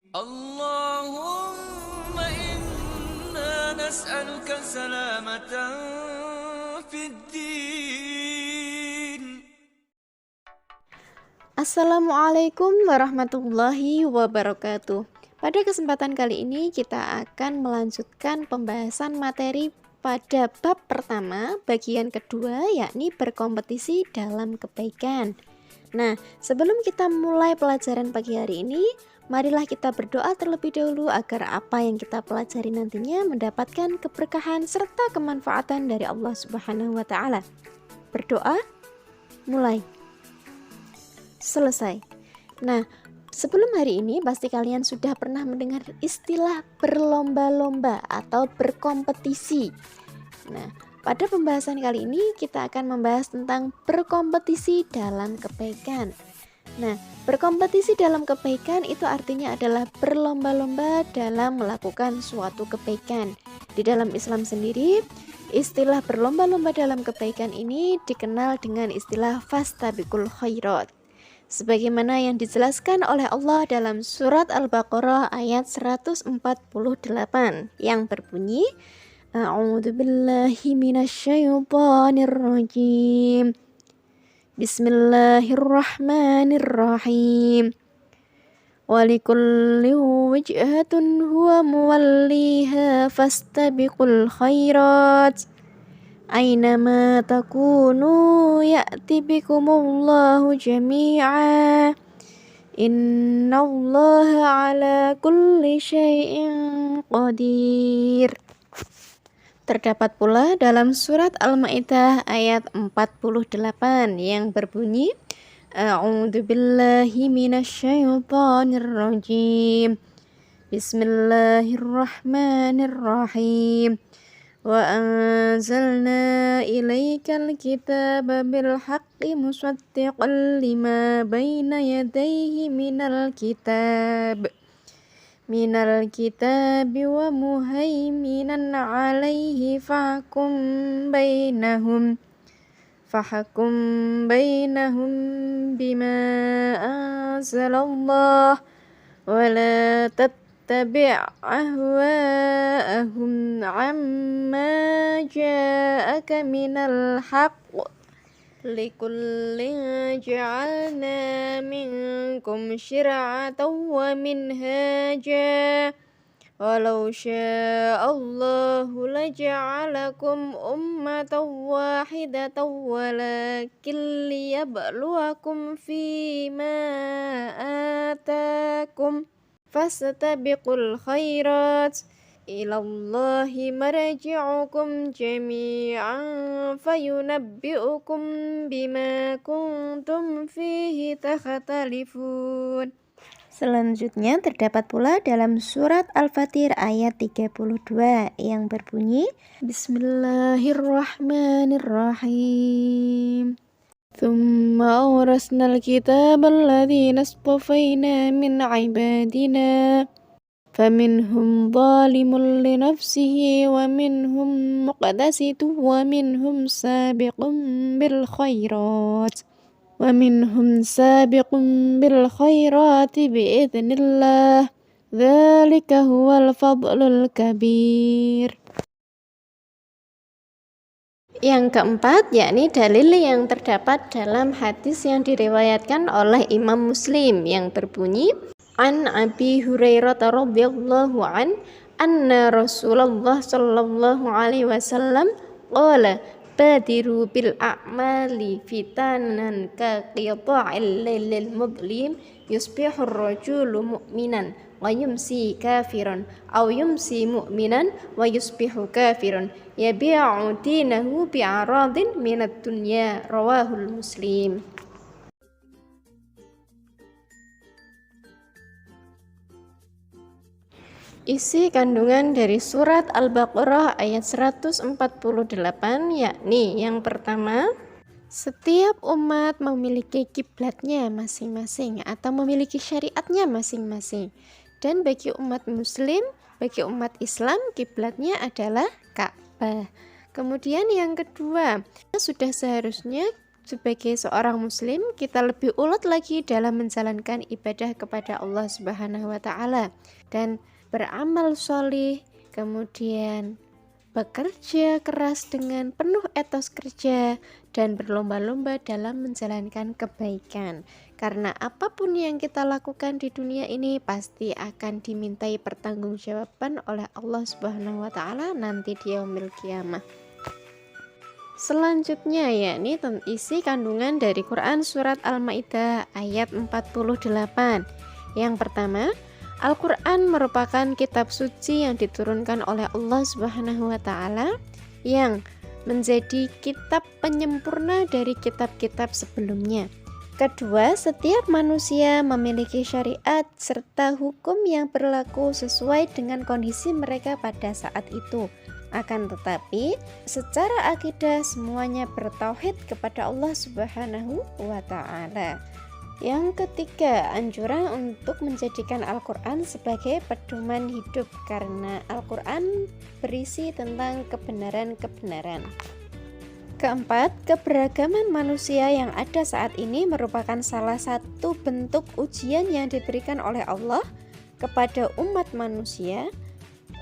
اللهم إنا نسألك سلامة في الدين. Assalamualaikum warahmatullahi wabarakatuh. Pada kesempatan kali ini kita akan melanjutkan pembahasan materi pada bab pertama bagian kedua, yakni berkompetisi dalam kebaikan. Nah, sebelum kita mulai pelajaran pagi hari ini, marilah kita berdoa terlebih dahulu agar apa yang kita pelajari nantinya mendapatkan keberkahan serta kemanfaatan dari Allah Subhanahu wa taala. Berdoa, mulai. Selesai. Nah, sebelum hari ini pasti kalian sudah pernah mendengar istilah berlomba-lomba atau berkompetisi. Nah, pada pembahasan kali ini kita akan membahas tentang berkompetisi dalam kebaikan. Nah, berkompetisi dalam kebaikan itu artinya adalah berlomba-lomba dalam melakukan suatu kebaikan. Di dalam Islam sendiri, istilah berlomba-lomba dalam kebaikan ini dikenal dengan istilah fastabiqul khairat. Sebagaimana yang dijelaskan oleh Allah dalam surat Al-Baqarah ayat 148 yang berbunyi, A'udzubillahi minasyaitonirrajim. Bismillahirrahmanirrahim. Walikulli wijhatun huwa muwalliha fastabiqul khairat. Aynama takunu ya'ti bikumullahu jami'a. Innallaha ala kulli syai'in qadir. Terdapat pula dalam surat Al-Maidah ayat 48 yang berbunyi, A'udzubillahi minasyaitonirrajim. Bismillahirrahmanirrahim. Wa anzalna ilaikal kitaba bil haqqi musaddiqan lima baina yadayhi minal kitabi wa muhaiminan alaihi fahkum bainahum bima anzalallah wa la tattabi' ahwa'ahum amma ja'aka minal haqq. Likullin ja'alna minkum syir'atan wa minhaja. Walau sya'allahu laja'alakum ummatan wahidatan walakin liyabluwakum fima atakum. Fastabiqul khairat. Ilallahi marji'ukum jami'an fayunabbi'ukum bima kuntum fihi takhtalifun. Selanjutnya terdapat pula dalam surat Al-Fatir ayat 32 yang berbunyi, Bismillahirrahmanirrahim. Thumma awrasnal kitab alladhina astafayna min ibadina. فمنهم ظالم لنفسه ومنهم مقتصد ومنهم سابق بالخيرات بإذن الله ذلك هو الفضل الكبير. Yang keempat, yakni dalil yang terdapat dalam hadis yang diriwayatkan oleh Imam Muslim yang berbunyi, An Abi Hurairah radhiyallahu an anna Rasulullah sallallahu alaihi wasallam qala badiru bil a'mali fitanan ka qita'il lailil mudlim yusbihu ar-rajulu mu'minan wa yumsi kafiran aw yumsi mu'minan wa yusbihu kafiran yabi'u dinahu bi'aradin minad dunya. Rawahul Muslim. Isi kandungan dari surat Al-Baqarah ayat 148 yakni yang pertama, setiap umat memiliki kiblatnya masing-masing atau memiliki syariatnya masing-masing. Dan bagi umat muslim, bagi umat Islam, kiblatnya adalah Ka'bah. Kemudian yang kedua, sudah seharusnya sebagai seorang muslim kita lebih ulet lagi dalam menjalankan ibadah kepada Allah Subhanahu wa taala dan beramal sholih, kemudian bekerja keras dengan penuh etos kerja dan berlomba-lomba dalam menjalankan kebaikan. Karena apapun yang kita lakukan di dunia ini pasti akan dimintai pertanggungjawaban oleh Allah Subhanahu wa taala nanti di yaumil qiyamah. Selanjutnya yakni isi kandungan dari Quran surat Al-Maidah ayat 48. Yang pertama, Al-Quran merupakan kitab suci yang diturunkan oleh Allah Subhanahu wa taala yang menjadi kitab penyempurna dari kitab-kitab sebelumnya. Kedua, setiap manusia memiliki syariat serta hukum yang berlaku sesuai dengan kondisi mereka pada saat itu. Akan tetapi, secara akidah semuanya bertauhid kepada Allah Subhanahu wa taala. Yang ketiga, anjuran untuk menjadikan Al-Quran sebagai pedoman hidup karena Al-Quran berisi tentang kebenaran-kebenaran. Keempat, keberagaman manusia yang ada saat ini merupakan salah satu bentuk ujian yang diberikan oleh Allah kepada umat manusia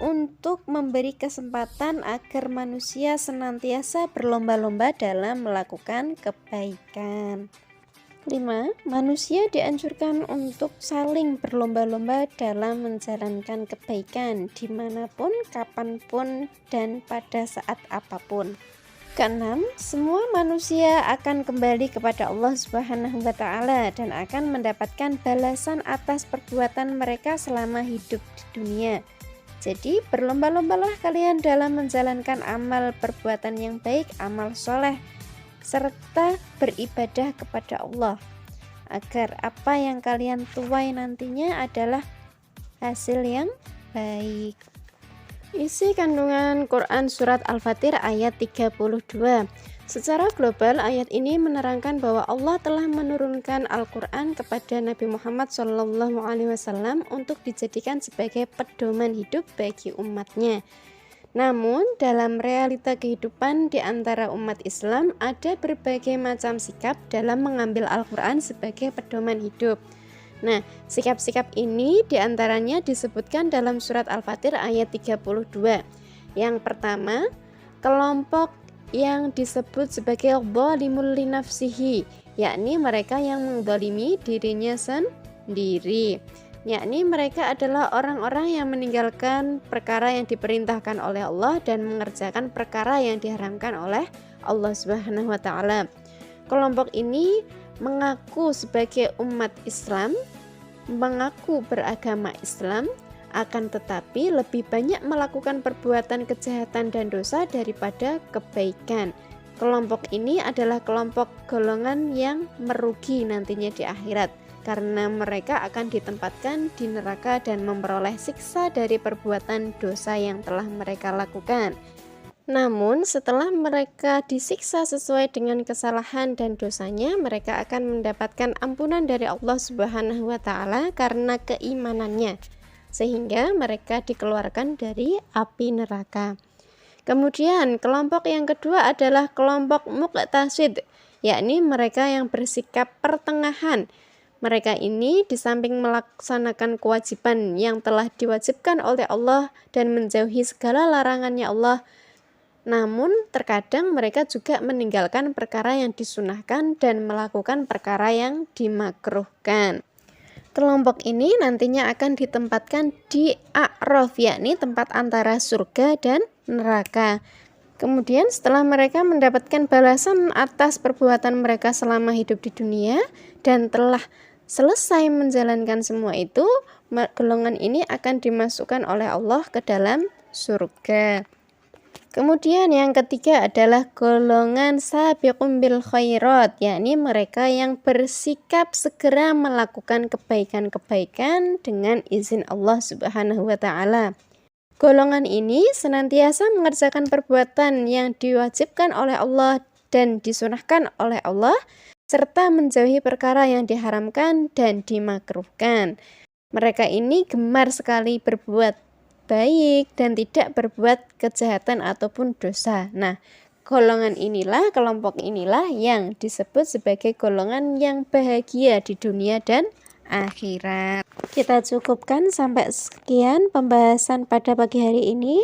untuk memberi kesempatan agar manusia senantiasa berlomba-lomba dalam melakukan kebaikan. 5. Manusia dianjurkan untuk saling berlomba-lomba dalam menjalankan kebaikan dimanapun, kapanpun, dan pada saat apapun. Keenam, semua manusia akan kembali kepada Allah Subhanahu wa taala dan akan mendapatkan balasan atas perbuatan mereka selama hidup di dunia. Jadi berlomba-lombalah kalian dalam menjalankan amal perbuatan yang baik, amal soleh, serta beribadah kepada Allah, agar apa yang kalian tuai nantinya adalah hasil yang baik. Isi kandungan Quran surat Al-Fatir ayat 32. Secara global, ayat ini menerangkan bahwa Allah telah menurunkan Al-Quran kepada Nabi Muhammad SAW untuk dijadikan sebagai pedoman hidup bagi umatnya. Namun, dalam realita kehidupan di antara umat Islam, ada berbagai macam sikap dalam mengambil Al-Quran sebagai pedoman hidup. Nah, sikap-sikap ini diantaranya disebutkan dalam surat Al-Fatir ayat 32. Yang pertama, kelompok yang disebut sebagai zalimul li nafsihi, yakni mereka yang menzalimi dirinya sendiri, yakni mereka adalah orang-orang yang meninggalkan perkara yang diperintahkan oleh Allah dan mengerjakan perkara yang diharamkan oleh Allah Subhanahu wa taala. Kelompok ini mengaku sebagai umat Islam, mengaku beragama Islam, akan tetapi lebih banyak melakukan perbuatan kejahatan dan dosa daripada kebaikan. Kelompok ini adalah kelompok golongan yang merugi nantinya di akhirat, karena mereka akan ditempatkan di neraka dan memperoleh siksa dari perbuatan dosa yang telah mereka lakukan. Namun setelah mereka disiksa sesuai dengan kesalahan dan dosanya, mereka akan mendapatkan ampunan dari Allah Subhanahu wa taala karena keimanannya, sehingga mereka dikeluarkan dari api neraka. Kemudian kelompok yang kedua adalah kelompok muqtasid, yakni mereka yang bersikap pertengahan. Mereka ini di samping melaksanakan kewajiban yang telah diwajibkan oleh Allah dan menjauhi segala larangannya Allah, namun terkadang mereka juga meninggalkan perkara yang disunahkan dan melakukan perkara yang dimakruhkan. Kelompok ini nantinya akan ditempatkan di A'raf, yakni tempat antara surga dan neraka. Kemudian setelah mereka mendapatkan balasan atas perbuatan mereka selama hidup di dunia dan telah selesai menjalankan semua itu, golongan ini akan dimasukkan oleh Allah ke dalam surga. Kemudian yang ketiga adalah golongan sabiqun bil khairat, yakni mereka yang bersikap segera melakukan kebaikan-kebaikan dengan izin Allah Subhanahu wa taala. Golongan ini senantiasa mengerjakan perbuatan yang diwajibkan oleh Allah dan disunahkan oleh Allah, serta menjauhi perkara yang diharamkan dan dimakruhkan. Mereka ini gemar sekali berbuat baik dan tidak berbuat kejahatan ataupun dosa. Nah, golongan inilah, kelompok inilah yang disebut sebagai golongan yang bahagia di dunia dan akhirat. Kita cukupkan sampai sekian pembahasan pada pagi hari ini.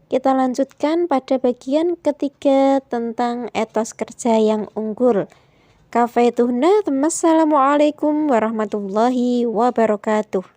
Kita lanjutkan pada bagian ketiga tentang etos kerja yang unggul. Kafaituhna, wassalamualaikum warahmatullahi wabarakatuh.